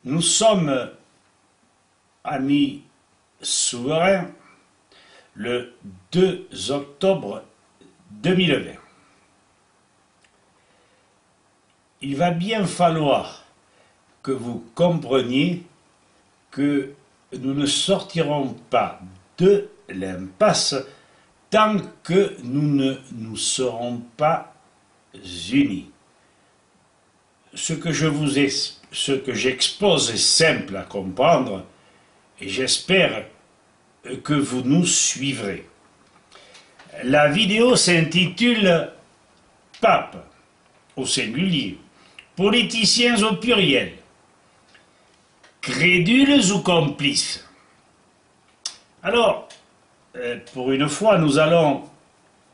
Nous sommes, amis souverains, le 2 octobre 2020. Il va bien falloir que vous compreniez que nous ne sortirons pas de l'impasse tant que nous ne nous serons pas unis. Ce que j'expose est simple à comprendre et j'espère que vous nous suivrez. La vidéo s'intitule « Pape » au singulier, politiciens au pluriel, crédules ou complices. Alors, pour une fois, nous allons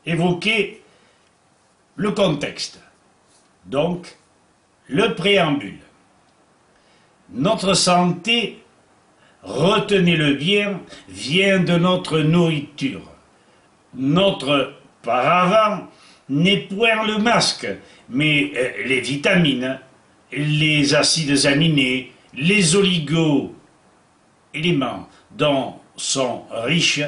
évoquer le contexte, donc le préambule. Notre santé, retenez-le bien, vient de notre nourriture. Notre paravent n'est point le masque, mais les vitamines, les acides aminés, les oligo-éléments dont sont riches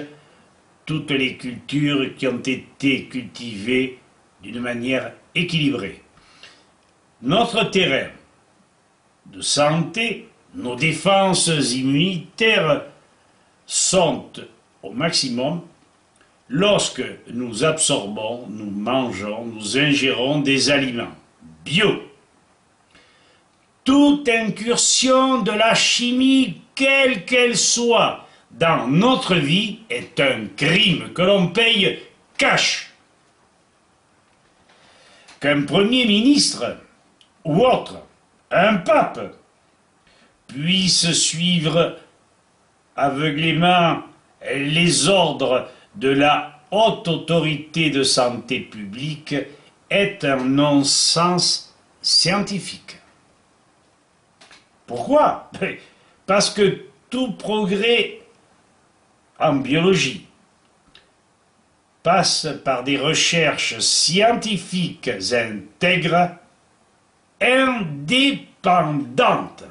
toutes les cultures qui ont été cultivées d'une manière équilibrée. Notre terrain de santé, nos défenses immunitaires sont au maximum lorsque nous absorbons, nous mangeons, nous ingérons des aliments bio. Toute incursion de la chimie, quelle qu'elle soit, dans notre vie est un crime que l'on paye cash. Qu'un Premier ministre ou autre, un pape, puisse suivre aveuglément les ordres de la haute autorité de santé publique est un non-sens scientifique. Pourquoi? Parce que tout progrès en biologie passe par des recherches scientifiques intègres, indépendantes.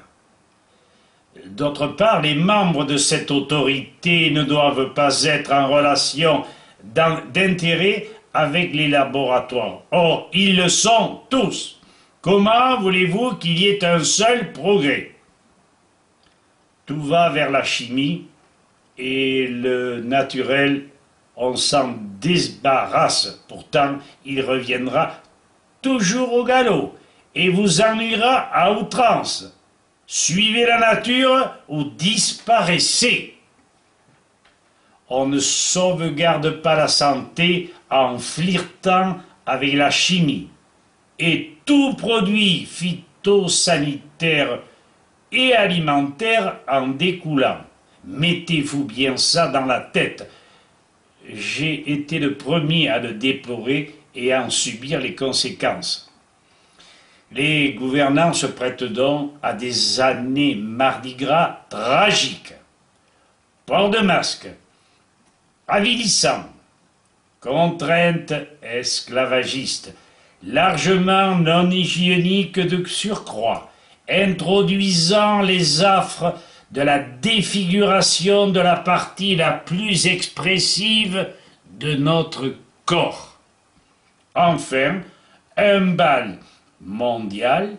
D'autre part, les membres de cette autorité ne doivent pas être en relation d'intérêt avec les laboratoires. Or, ils le sont tous. Comment voulez-vous qu'il y ait un seul progrès? Tout va vers la chimie et le naturel, on s'en débarrasse. Pourtant, il reviendra toujours au galop et vous ennuiera à outrance. Suivez la nature ou disparaissez. On ne sauvegarde pas la santé en flirtant avec la chimie. Et tout produit phytosanitaire et alimentaire en découlant. Mettez-vous bien ça dans la tête. J'ai été le premier à le déplorer et à en subir les conséquences. Les gouvernants se prêtent donc à des années Mardi Gras tragiques. Port de masque, avilissant, contraintes esclavagistes, largement non hygiéniques de surcroît, introduisant les affres de la défiguration de la partie la plus expressive de notre corps. Enfin, un bal mondial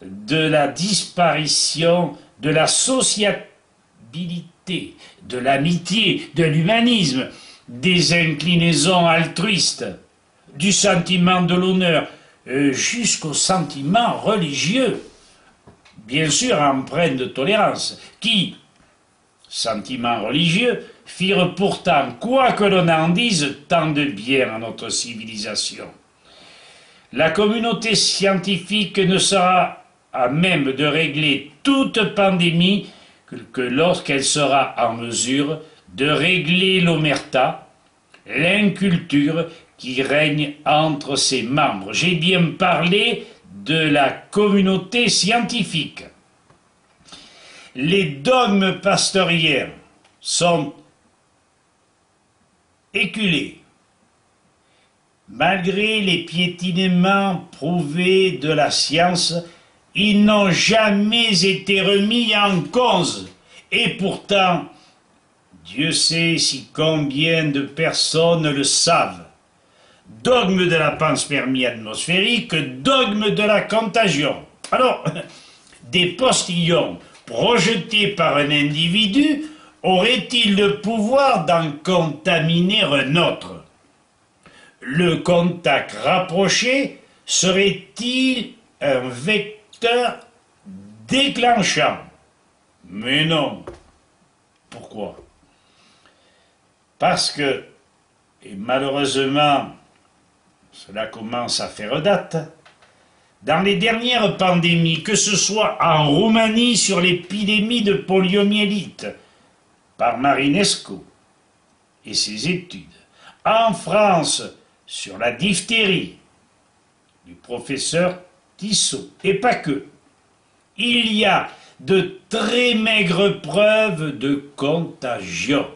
de la disparition de la sociabilité, de l'amitié, de l'humanisme, des inclinaisons altruistes, du sentiment de l'honneur, jusqu'au sentiment religieux, bien sûr empreint de tolérance, qui, sentiments religieux, firent pourtant, quoi que l'on en dise, tant de bien à notre civilisation. La communauté scientifique ne sera à même de régler toute pandémie que lorsqu'elle sera en mesure de régler l'omerta, l'inculture qui règne entre ses membres. J'ai bien parlé de la communauté scientifique. Les dogmes pasteuriens sont éculés. Malgré les piétinements prouvés de la science, Ils n'ont jamais été remis en cause. Et pourtant, Dieu sait si combien de personnes le savent. Dogme de la panspermie atmosphérique, dogme de la contagion. Alors, des postillons projetés par un individu auraient-ils le pouvoir d'en contaminer un autre? Le contact rapproché serait-il un vecteur déclenchant? Mais non. Pourquoi? Parce que, et malheureusement, cela commence à faire date, dans les dernières pandémies, que ce soit en Roumanie sur l'épidémie de poliomyélite, par Marinescu et ses études, en France sur la diphtérie, du professeur Tissot, et pas que, il y a de très maigres preuves de contagion.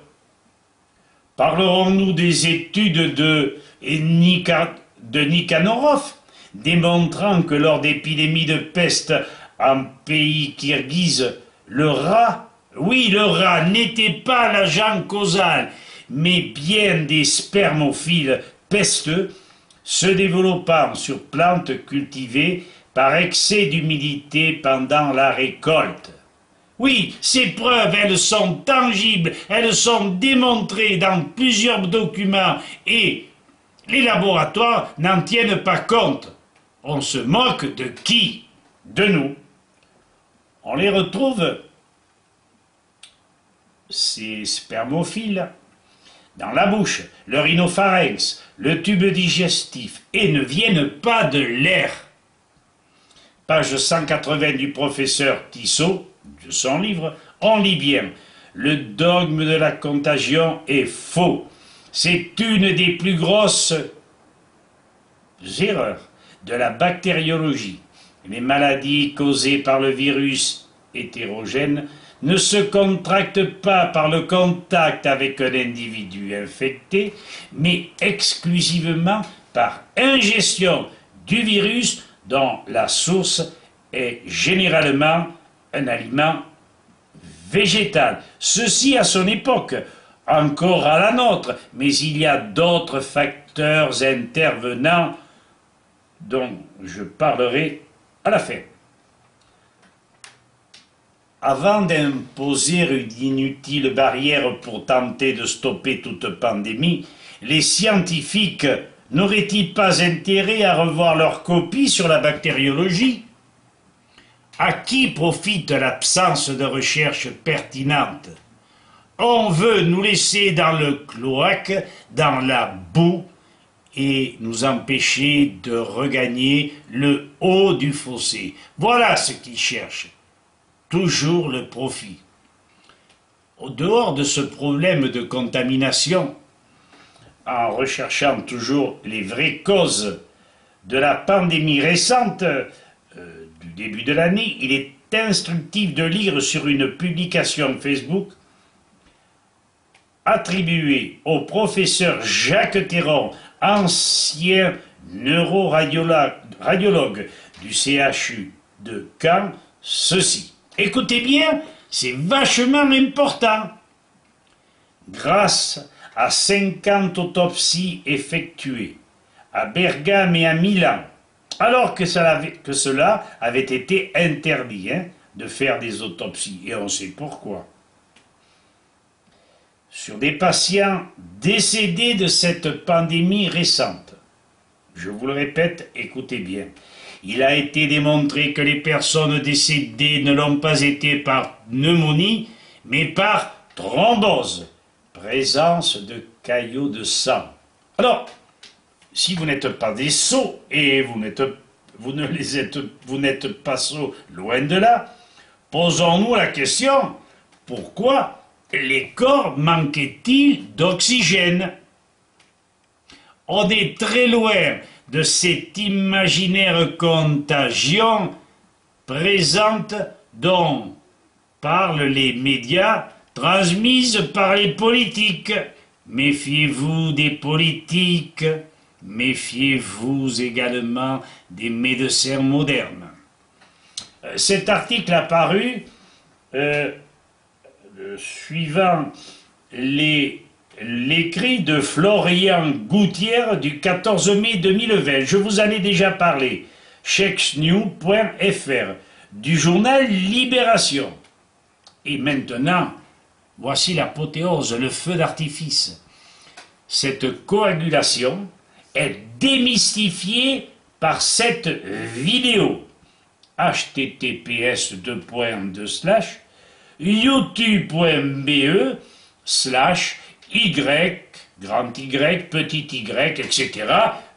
Parlerons-nous des études de Nikhanorov, démontrant que lors d'épidémies de peste en pays kirghize, le rat, oui, le rat n'était pas l'agent causal, mais bien des spermophiles pesteux se développant sur plantes cultivées par excès d'humidité pendant la récolte. Oui, ces preuves, elles sont tangibles, elles sont démontrées dans plusieurs documents et les laboratoires n'en tiennent pas compte. On se moque de qui? De nous. On les retrouve, ces spermophiles, dans la bouche, le rhinopharynx, le tube digestif, et ne viennent pas de l'air. Page 180 du professeur Tissot, de son livre, on lit bien. Le dogme de la contagion est faux. C'est une des plus grosses erreurs de la bactériologie. Les maladies causées par le virus hétérogène ne se contractent pas par le contact avec un individu infecté, mais exclusivement par ingestion du virus dont la source est généralement un aliment végétal. Ceci à son époque, encore à la nôtre, mais il y a d'autres facteurs intervenants dont je parlerai à la fin. Avant d'imposer une inutile barrière pour tenter de stopper toute pandémie, les scientifiques n'auraient-ils pas intérêt à revoir leur copie sur la bactériologie? À qui profite l'absence de recherche pertinente? On veut nous laisser dans le cloaque, dans la boue, et nous empêcher de regagner le haut du fossé. Voilà ce qu'ils cherchent. Toujours le profit. Au dehors de ce problème de contamination, en recherchant toujours les vraies causes de la pandémie récente du début de l'année, il est instructif de lire sur une publication Facebook attribuée au professeur Jacques Théron, ancien neuroradiologue du CHU de Caen, ceci. Écoutez bien, c'est vachement important. Grâce à 50 autopsies effectuées à Bergame et à Milan, alors que cela avait été interdit de faire des autopsies, et on sait pourquoi. Sur des patients décédés de cette pandémie récente. Je vous le répète, écoutez bien. Il a été démontré que les personnes décédées ne l'ont pas été par pneumonie, mais par thrombose, présence de caillots de sang. Alors, si vous n'êtes pas des sots, et vous n'êtes pas sots loin de là, posons-nous la question, pourquoi les corps manquaient-ils d'oxygène? On est très loin de cette imaginaire contagion présente dont parlent les médias, transmise par les politiques. Méfiez-vous des politiques, méfiez-vous également des médecins modernes. cet article a paru suivant l'écrit de Florian Gouttière du 14 mai 2020. Je vous en ai déjà parlé. chexnews.fr du journal Libération. Et maintenant, voici l'apothéose, le feu d'artifice. Cette coagulation est démystifiée par cette vidéo. https://youtube.be/y, grand Y, petit y, etc.,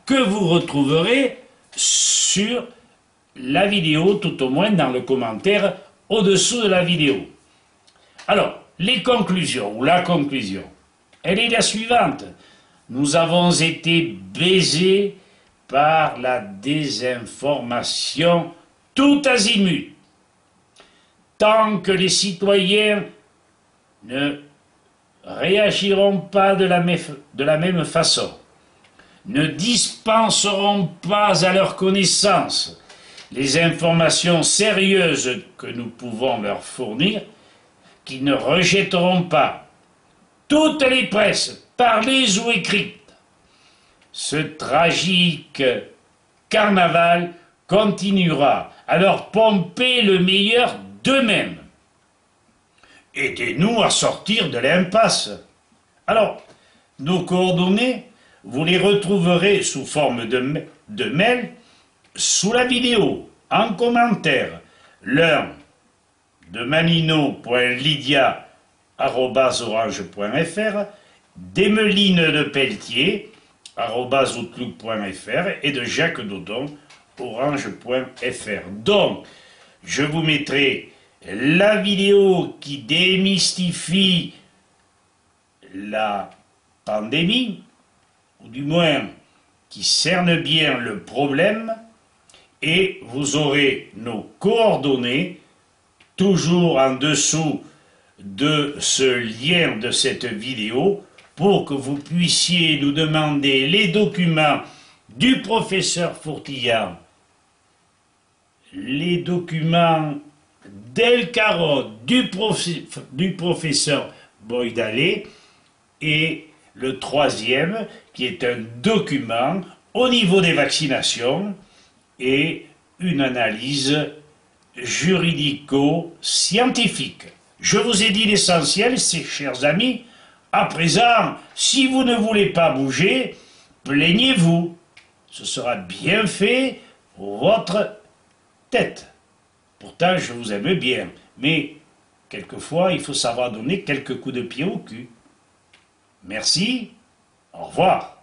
que vous retrouverez sur la vidéo, tout au moins dans le commentaire au-dessous de la vidéo. Alors, les conclusions, ou la conclusion, elle est la suivante. Nous avons été baisés par la désinformation tout azimut. Tant que les citoyens ne réagiront pas de la même façon, ne dispenseront pas à leur connaissance les informations sérieuses que nous pouvons leur fournir, qui ne rejetteront pas toutes les presses, parlées ou écrites, ce tragique carnaval continuera à leur pomper le meilleur d'eux-mêmes. Aidez-nous à sortir de l'impasse. Alors, nos coordonnées, vous les retrouverez sous forme de mail sous la vidéo, en commentaire. L'un de manino.lydia@orange.fr, d'Emeline de Pelletier@outlook.fr et de Jacques Dodon orange.fr. Donc, je vous mettrai la vidéo qui démystifie la pandémie, ou du moins qui cerne bien le problème, et vous aurez nos coordonnées toujours en dessous de ce lien de cette vidéo pour que vous puissiez nous demander les documents du professeur Fourtillant, les documents d'El Caro, du professeur Boydalé, et le troisième qui est un document au niveau des vaccinations et une analyse juridico-scientifique. Je vous ai dit l'essentiel, chers amis. À présent, si vous ne voulez pas bouger, plaignez-vous. Ce sera bien fait pour votre tête. Pourtant, je vous aime bien, mais quelquefois, il faut savoir donner quelques coups de pied au cul. Merci, au revoir.